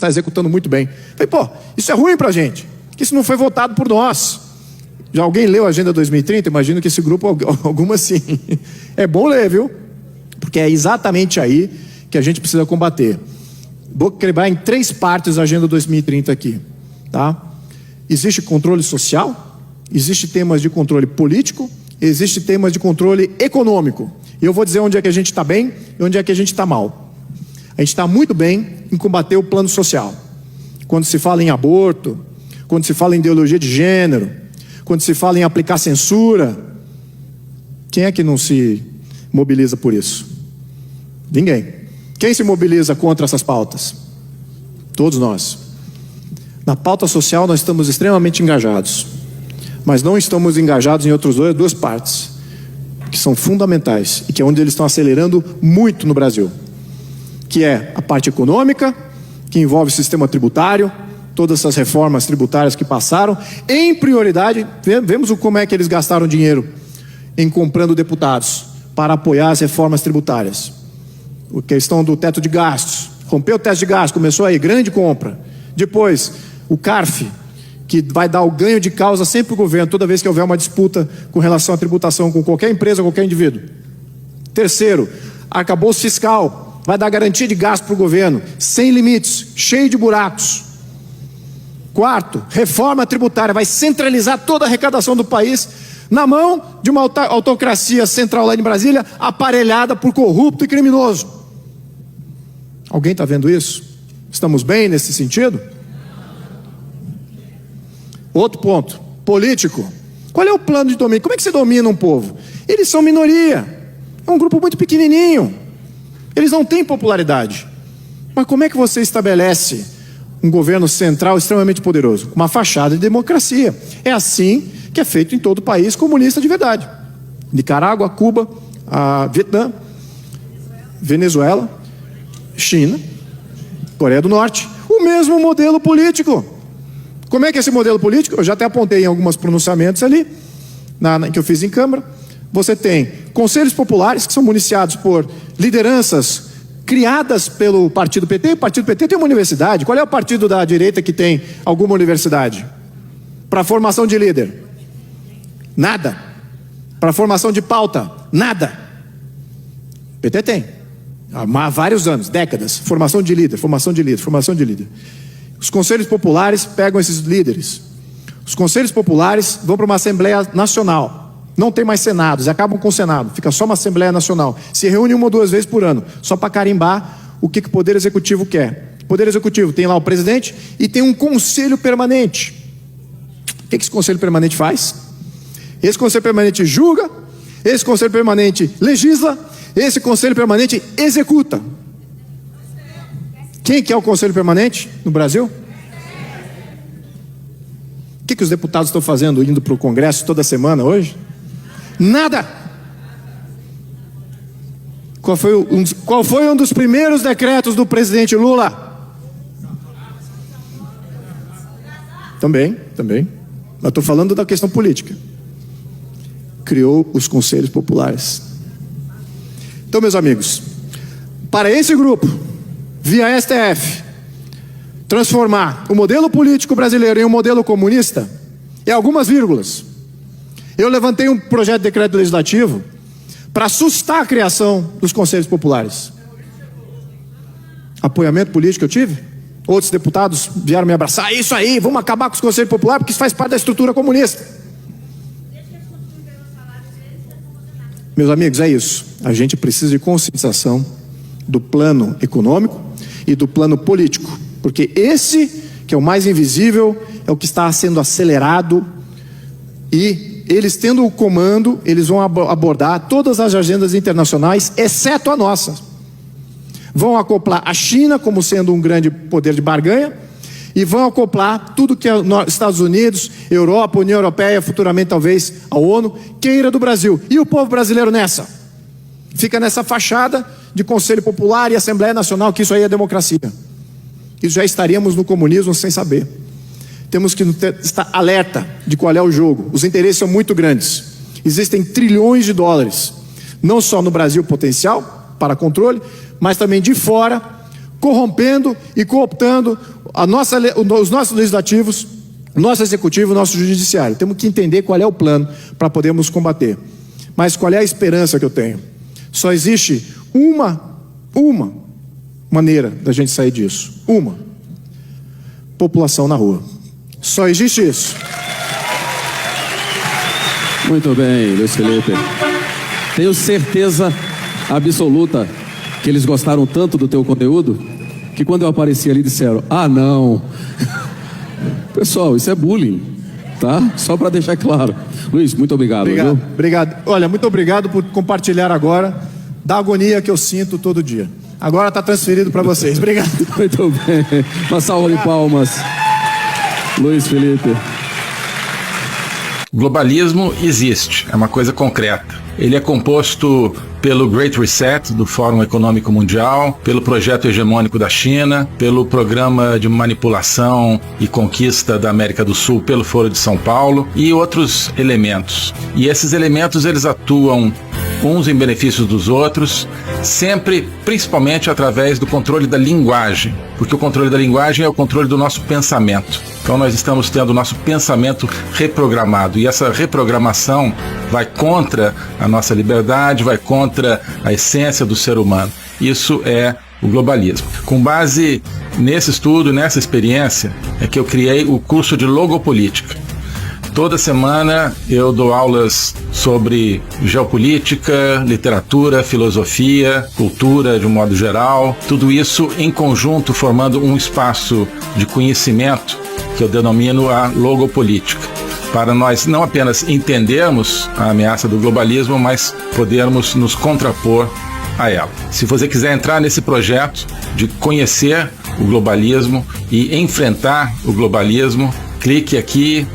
está executando muito bem. Falei, pô, isso é ruim para a gente, que isso não foi votado por nós. Já alguém leu a Agenda 2030? Imagino que esse grupo, algumas sim. É bom ler, viu? Porque é exatamente aí que a gente precisa combater. Vou quebrar em 3 partes a Agenda 2030 aqui, tá? Existe controle social, existe temas de controle político, existe temas de controle econômico. E eu vou dizer onde é que a gente está bem e onde é que a gente está mal. A gente está muito bem em combater o plano social. Quando se fala em aborto, quando se fala em ideologia de gênero, quando se fala em aplicar censura, quem é que não se mobiliza por isso? Ninguém. Quem se mobiliza contra essas pautas? Todos nós. Na pauta social nós estamos extremamente engajados, mas não estamos engajados em outras duas partes, que são fundamentais e que é onde eles estão acelerando muito no Brasil, que é a parte econômica, que envolve o sistema tributário, todas essas reformas tributárias que passaram, em prioridade. Vemos como é que eles gastaram dinheiro em comprando deputados para apoiar as reformas tributárias. A questão do teto de gastos, rompeu o teto de gastos, começou aí, grande compra. Depois, o CARF, que vai dar o ganho de causa sempre para o governo, toda vez que houver uma disputa com relação à tributação com qualquer empresa, qualquer indivíduo. Terceiro, arcabouço fiscal, vai dar garantia de gasto para o governo, sem limites, cheio de buracos. Quarto, reforma tributária, vai centralizar toda a arrecadação do país na mão de uma autocracia central lá em Brasília, aparelhada por corrupto e criminoso. Alguém está vendo isso? Estamos bem nesse sentido? Outro ponto, político. Qual é o plano de domínio? Como é que você domina um povo? Eles são minoria, é um grupo muito pequenininho, eles não têm popularidade. Mas como é que você estabelece um governo central extremamente poderoso? Uma fachada de democracia. É assim que é feito em todo o país comunista de verdade. Nicarágua, Cuba, Vietnã, Venezuela, China, Coreia do Norte. O mesmo modelo político. Como é que é esse modelo político? Eu já até apontei em alguns pronunciamentos ali, que eu fiz em Câmara. Você tem conselhos populares, que são municiados por lideranças criadas pelo Partido PT. O Partido PT tem uma universidade. Qual é o partido da direita que tem alguma universidade? Para formação de líder? Nada. Para formação de pauta? Nada. O PT tem. Há vários anos, décadas. Formação de líder, formação de líder, formação de líder. Os conselhos populares pegam esses líderes. Os conselhos populares vão para uma Assembleia Nacional. Não tem mais senados, acabam com o Senado. Fica só uma Assembleia Nacional. Se reúne 1 ou 2 vezes por ano, só para carimbar o que o Poder Executivo quer. O Poder Executivo tem lá o presidente e tem um conselho permanente. O que esse conselho permanente faz? Esse conselho permanente julga, esse conselho permanente legisla, esse conselho permanente executa. Quem que é o conselho permanente no Brasil? O que os deputados estão fazendo, indo para o Congresso toda semana hoje? Nada. Qual foi um dos primeiros decretos do presidente Lula? Também. Mas estou falando da questão política. Criou os conselhos populares. Então, meus amigos, para esse grupo, via STF, transformar o modelo político brasileiro em um modelo comunista, é algumas vírgulas. Eu levantei um projeto de decreto legislativo para assustar a criação dos conselhos populares. Apoiamento político eu tive. Outros deputados vieram me abraçar. Isso aí, vamos acabar com os conselhos populares, porque isso faz parte da estrutura comunista. Meus amigos, é isso. A gente precisa de conscientização do plano econômico e do plano político, porque esse, que é o mais invisível, é o que está sendo acelerado, e eles tendo o comando, eles vão abordar todas as agendas internacionais, exceto a nossa. Vão acoplar a China como sendo um grande poder de barganha, e vão acoplar tudo que Estados Unidos, Europa, União Europeia, futuramente talvez a ONU, queira do Brasil. E o povo brasileiro nessa? Fica nessa fachada de Conselho Popular e Assembleia Nacional, que isso aí é democracia. Isso já estaríamos no comunismo sem saber. Temos que estar alerta de qual é o jogo. Os interesses são muito grandes. Existem trilhões de dólares, não só no Brasil potencial, para controle, mas também de fora, corrompendo e cooptando os nossos legislativos, o nosso executivo, o nosso judiciário. Temos que entender qual é o plano para podermos combater. Mas qual é a esperança que eu tenho? Só existe uma maneira da gente sair disso. Uma. População na rua. Só existe isso. Muito bem, Luiz Felipe. Tenho certeza absoluta que eles gostaram tanto do teu conteúdo que quando eu apareci ali disseram: ah, não. Pessoal, isso é bullying, tá? Só para deixar claro. Luiz, muito obrigado. Obrigado, viu? obrigado. Olha, muito obrigado por compartilhar agora da agonia que eu sinto todo dia. Agora está transferido para vocês. Obrigado. Muito bem. Uma salva de palmas. Luiz Felipe. O globalismo existe, é uma coisa concreta. Ele é composto pelo Great Reset do Fórum Econômico Mundial, pelo projeto hegemônico da China, pelo programa de manipulação e conquista da América do Sul pelo Foro de São Paulo e outros elementos. E esses elementos eles atuam uns em benefício dos outros, sempre, principalmente através do controle da linguagem, porque o controle da linguagem é o controle do nosso pensamento. Então nós estamos tendo o nosso pensamento reprogramado, e essa reprogramação vai contra a nossa liberdade, vai contra a essência do ser humano. Isso é o globalismo. Com base nesse estudo, nessa experiência, é que eu criei o curso de Logopolítica. Toda semana eu dou aulas sobre geopolítica, literatura, filosofia, cultura de um modo geral, tudo isso em conjunto formando um espaço de conhecimento que eu denomino a logopolítica, para nós não apenas entendermos a ameaça do globalismo, mas podermos nos contrapor a ela. Se você quiser entrar nesse projeto de conhecer o globalismo e enfrentar o globalismo, clique aqui